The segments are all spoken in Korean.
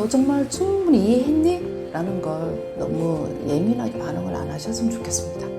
너 정말 충분히 이해했니? 라는 걸 너무 예민하게 반응을 안 하셨으면 좋겠습니다.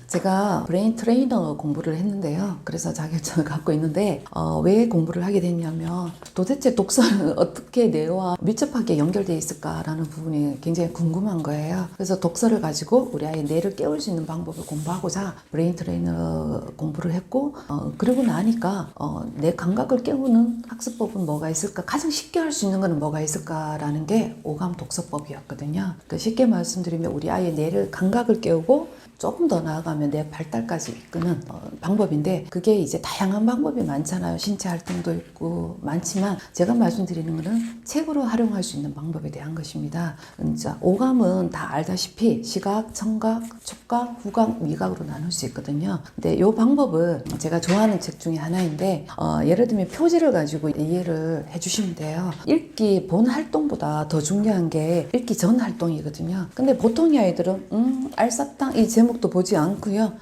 제가 브레인 트레이너 공부를 했는데요. 그래서 자격증을 갖고 있는데 왜 공부를 하게 됐냐면 도대체 독서는 어떻게 뇌와 밀접하게 연결되어 있을까라는 부분이 굉장히 궁금한 거예요. 그래서 독서를 가지고 우리 아이의 뇌를 깨울 수 있는 방법을 공부하고자 브레인 트레이너 공부를 했고 그러고 나니까 내 감각을 깨우는 학습법은 뭐가 있을까? 가장 쉽게 할 수 있는 거는 뭐가 있을까라는 게 오감 독서법이었거든요. 쉽게 말씀드리면 우리 아이의 뇌를 감각을 깨우고 조금 더 나아가면 내 발달까지 이끄는 방법인데 그게 이제 다양한 방법이 많잖아요. 신체 활동도 있고 많지만 제가 말씀드리는 거는 책으로 활용할 수 있는 방법에 대한 것입니다. 진짜 오감은 다 알다시피 시각, 청각, 촉각, 후각, 미각으로 나눌 수 있거든요. 근데 이 방법을 제가 좋아하는 책 중에 하나인데 예를 들면 표지를 가지고 이해를 해주시면 돼요. 읽기 본 활동보다 더 중요한 게 읽기 전 활동이거든요. 근데 보통의 아이들은 알사탕 이 제목도 보지 않고요.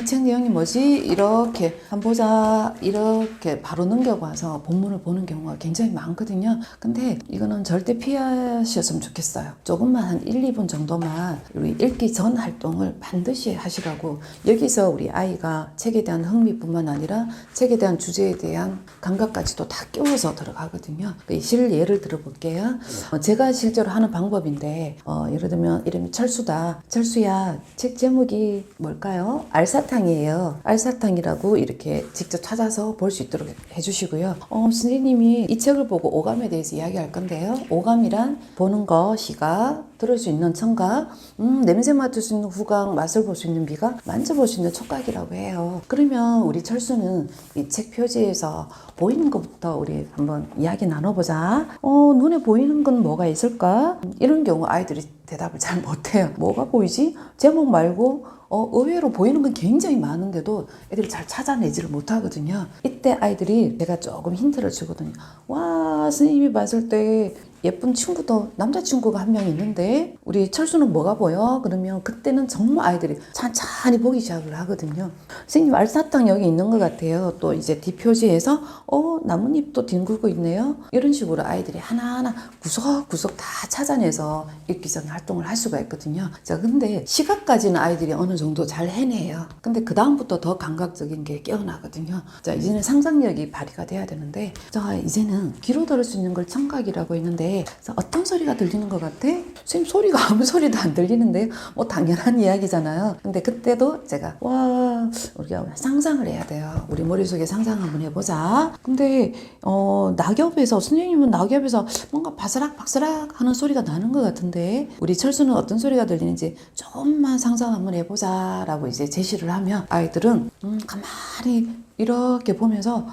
책 내용이 뭐지? 이렇게 한번 보자 이렇게 바로 넘겨가서 본문을 보는 경우가 굉장히 많거든요. 근데 이거는 절대 피하셨으면 좋겠어요. 조금만 한 1, 2분 정도만 우리 읽기 전 활동을 반드시 하시라고. 여기서 우리 아이가 책에 대한 흥미뿐만 아니라 책에 대한 주제에 대한 감각까지도 다 끼워서 들어가거든요. 예를 들어볼게요. 제가 실제로 하는 방법인데 예를 들면 이름이 철수다. 철수야, 책 제목이 뭘까요? 알사탕이에요. 알사탕이라고 이렇게 직접 찾아서 볼 수 있도록 해주시고요. 선생님이 이 책을 보고 오감에 대해서 이야기할 건데요. 오감이란 보는 거, 시각, 들을 수 있는 청각, 냄새 맡을 수 있는 후각, 맛을 볼 수 있는 미각, 만져볼 수 있는 촉각이라고 해요. 그러면 우리 철수는 이 책 표지에서 보이는 것부터 우리 한번 이야기 나눠보자. 눈에 보이는 건 뭐가 있을까? 이런 경우 아이들이 대답을 잘 못해요. 뭐가 보이지? 제목 말고 의외로 보이는 건 굉장히 많은데도 애들이 잘 찾아내지를 못하거든요. 이때 아이들이 제가 조금 힌트를 주거든요. 와, 선생님이 봤을 때 예쁜 친구도 남자친구가 한 명 있는데 우리 철수는 뭐가 보여? 그러면 그때는 정말 아이들이 찬찬히 보기 시작을 하거든요. 선생님 알사탕 여기 있는 것 같아요. 또 이제 뒷표지에서 나뭇잎도 뒹굴고 있네요. 이런 식으로 아이들이 하나하나 구석구석 다 찾아내서 읽기 전 활동을 할 수가 있거든요. 자, 근데 시각까지는 아이들이 어느 정도 잘 해내요. 근데 그 다음부터 더 감각적인 게 깨어나거든요. 자, 이제는 상상력이 발휘가 돼야 되는데 자, 이제는 귀로 들을 수 있는 걸 청각이라고 했는데 어떤 소리가 들리는 것 같아? 선생님 소리가 아무 소리도 안 들리는데요. 뭐 당연한 이야기잖아요. 근데 그때도 제가 우리가 상상을 해야 돼요. 우리 머릿속에 상상 한번 해보자. 근데 낙엽에서 선생님은 낙엽에서 뭔가 바스락바스락 하는 소리가 나는 것 같은데 우리 철수는 어떤 소리가 들리는지 조금만 상상 한번 해보자 라고 이제 제시를 하면 아이들은 가만히 이렇게 보면서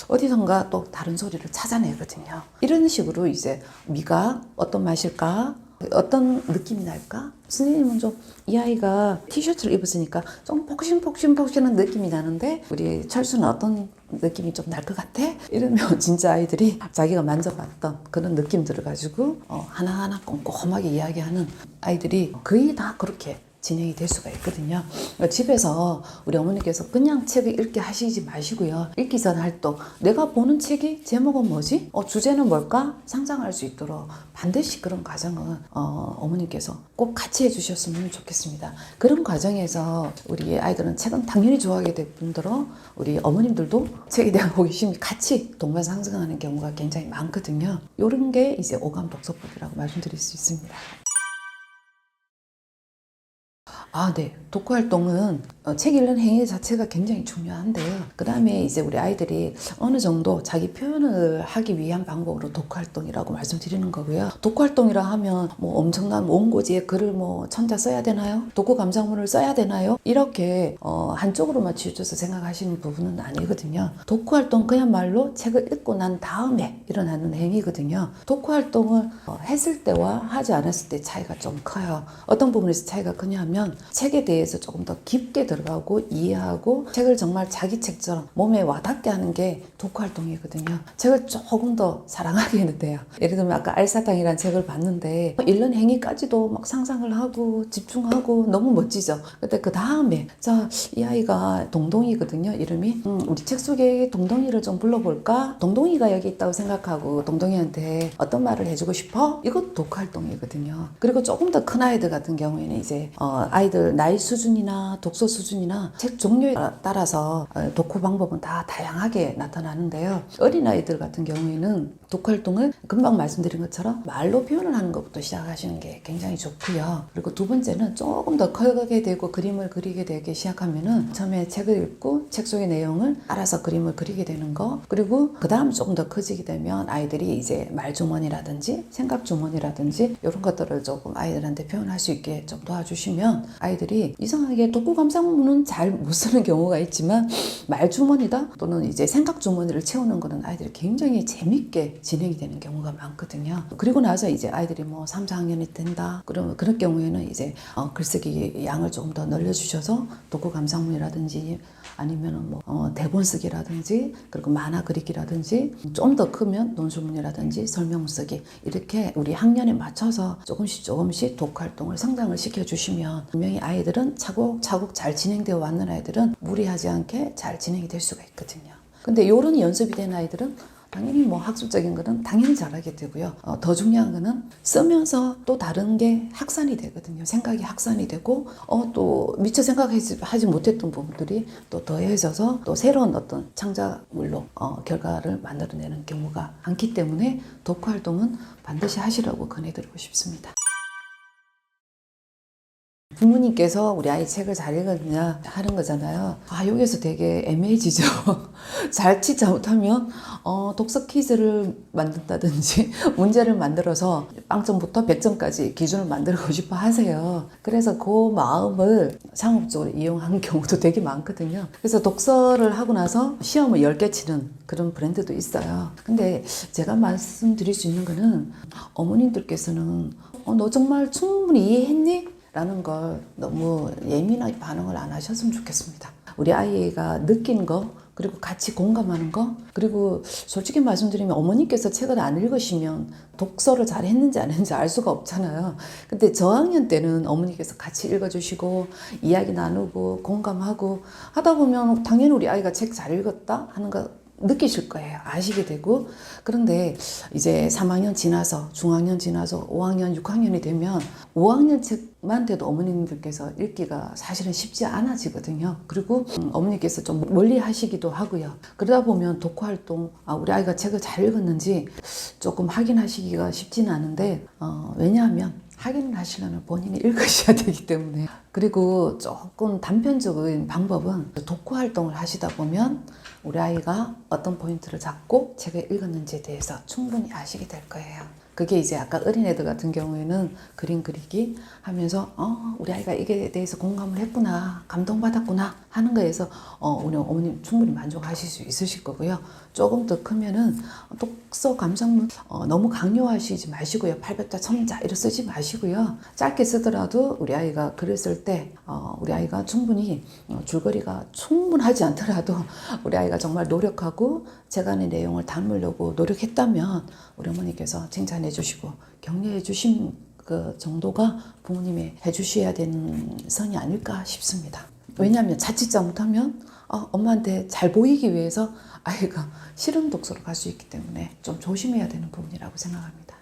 어디선가 또 다른 소리를 찾아내거든요. 이런 식으로 이제 미각 어떤 맛일까? 어떤 느낌이 날까? 선생님은 좀 이 아이가 티셔츠를 입었으니까 좀 폭신폭신한 느낌이 나는데 우리 철수는 어떤 느낌이 좀 날 것 같아? 이러면 진짜 아이들이 자기가 만져봤던 그런 느낌들을 가지고 하나하나 꼼꼼하게 이야기하는 아이들이 거의 다 그렇게 진행이 될 수가 있거든요. 집에서 우리 어머니께서 그냥 책을 읽게 하시지 마시고요. 읽기 전 활동, 내가 보는 책이 제목은 뭐지? 주제는 뭘까? 상상할 수 있도록 반드시 그런 과정은 어머니께서 꼭 같이 해주셨으면 좋겠습니다. 그런 과정에서 우리 아이들은 책은 당연히 좋아하게 될 뿐더러 우리 어머님들도 책에 대한 호기심이 같이 동반상승하는 경우가 굉장히 많거든요. 이런 게 이제 오감 독서법이라고 말씀드릴 수 있습니다. 네. 독후 활동은 책 읽는 행위 자체가 굉장히 중요한데요. 그 다음에 이제 우리 아이들이 어느 정도 자기 표현을 하기 위한 방법으로 독후 활동이라고 말씀드리는 거고요. 독후 활동이라 하면 뭐 엄청난 원고지에 글을 뭐 천자 써야 되나요? 독후 감상문을 써야 되나요? 이렇게 한쪽으로만 치우쳐서 생각하시는 부분은 아니거든요. 독후 활동 그야말로 책을 읽고 난 다음에 일어나는 행위거든요. 독후 활동을 했을 때와 하지 않았을 때 차이가 좀 커요. 어떤 부분에서 차이가 크냐면 책에 대해서 조금 더 깊게 들어가고 이해하고 책을 정말 자기 책처럼 몸에 와닿게 하는 게 독후 활동이거든요. 책을 조금 더 사랑하게 돼요. 예를 들면 아까 알사탕이라는 책을 봤는데 읽는 행위까지도 막 상상을 하고 집중하고 너무 멋지죠. 근데 그 다음에 자, 이 아이가 동동이거든요. 이름이 우리 책 속에 동동이를 좀 불러볼까? 동동이가 여기 있다고 생각하고 동동이한테 어떤 말을 해주고 싶어? 이것도 독후 활동이거든요. 그리고 조금 더 큰 아이들 같은 경우에는 이제 아이들 나이 수준이나 독서 수준이나 책 종류에 따라서 독후 방법은 다 다양하게 나타나는데요. 어린아이들 같은 경우에는 독후 활동을 금방 말씀드린 것처럼 말로 표현을 하는 것부터 시작하시는 게 굉장히 좋고요. 그리고 두 번째는 조금 더 크게 되고 그림을 그리게 되기 시작하면은 처음에 책을 읽고 책 속의 내용을 알아서 그림을 그리게 되는 거, 그리고 그 다음 조금 더 커지게 되면 아이들이 이제 말주머니라든지 생각주머니라든지 이런 것들을 조금 아이들한테 표현할 수 있게 좀 도와주시면 아이들이 이상하게 독후 감상문은 잘 못 쓰는 경우가 있지만 말주머니다 또는 이제 생각주머니를 채우는 거는 아이들이 굉장히 재밌게 진행이 되는 경우가 많거든요. 그리고 나서 이제 아이들이 뭐 3, 4학년이 된다 그러면 그런 경우에는 이제 글쓰기 양을 조금 더 늘려주셔서 독후 감상문이라든지 아니면은 뭐 대본 쓰기라든지 그리고 만화 그리기라든지 좀 더 크면 논술문이라든지 설명 쓰기 이렇게 우리 학년에 맞춰서 조금씩 독후 활동을 성장을 시켜주시면 분명히 아이들은 차곡차곡 잘 진행되어 왔는 아이들은 무리하지 않게 잘 진행이 될 수가 있거든요. 근데 이런 연습이 된 아이들은 당연히 뭐 학술적인 거는 당연히 잘하게 되고요. 더 중요한 거는 쓰면서 또 다른 게 확산이 되거든요. 생각이 확산이 되고 또 미처 생각하지 못했던 부분들이 또 더해져서 또 새로운 어떤 창작물로 결과를 만들어내는 경우가 많기 때문에 독후 활동은 반드시 하시라고 권해드리고 싶습니다. 부모님께서 우리 아이 책을 잘 읽었냐 하는 거잖아요. 여기서 되게 애매해지죠. 자칫 잘못하면 독서 퀴즈를 만든다든지 문제를 만들어서 0점부터 100점까지 기준을 만들고 싶어 하세요. 그래서 그 마음을 상업적으로 이용한 경우도 되게 많거든요. 그래서 독서를 하고 나서 시험을 10개 치는 그런 브랜드도 있어요. 근데 제가 말씀드릴 수 있는 거는 어머님들께서는 너 정말 충분히 이해했니? 라는 걸 너무 예민하게 반응을 안 하셨으면 좋겠습니다. 우리 아이가 느낀 거 그리고 같이 공감하는 거 그리고 솔직히 말씀드리면 어머니께서 책을 안 읽으시면 독서를 잘 했는지 안 했는지 알 수가 없잖아요. 근데 저학년 때는 어머니께서 같이 읽어주시고 이야기 나누고 공감하고 하다 보면 당연히 우리 아이가 책 잘 읽었다 하는 거 느끼실 거예요. 아시게 되고. 그런데 이제 3학년 지나서 중학년 지나서 5학년 6학년이 되면 5학년 책만 돼도 어머님들께서 읽기가 사실은 쉽지 않아지거든요. 그리고 어머니께서 좀 멀리 하시기도 하고요. 그러다 보면 독후 활동 우리 아이가 책을 잘 읽었는지 조금 확인하시기가 쉽지는 않은데 왜냐하면 확인을 하시려면 본인이 읽으셔야 되기 때문에. 그리고 조금 단편적인 방법은 독후 활동을 하시다 보면 우리 아이가 어떤 포인트를 잡고 책을 읽었는지에 대해서 충분히 아시게 될 거예요. 그게 이제 아까 어린애들 같은 경우에는 그림 그리기 하면서 우리 아이가 이게 대해서 공감을 했구나, 감동받았구나 하는 거에서 우리 어머님 충분히 만족하실 수 있으실 거고요. 조금 더 크면은 독서 감상문 너무 강요하시지 마시고요. 800자, 1000자 이렇게 쓰지 마시고요. 짧게 쓰더라도 우리 아이가 글을 쓸 때 우리 아이가 충분히 줄거리가 충분하지 않더라도 우리 아이가 정말 노력하고 책 안의 내용을 담으려고 노력했다면 우리 어머니께서 칭찬해 주시고 격려해 주신 그 정도가 부모님이 해주셔야 되는 선이 아닐까 싶습니다. 왜냐하면 자칫 잘못하면 엄마한테 잘 보이기 위해서 아이가 싫은 독서로 갈 수 있기 때문에 좀 조심해야 되는 부분이라고 생각합니다.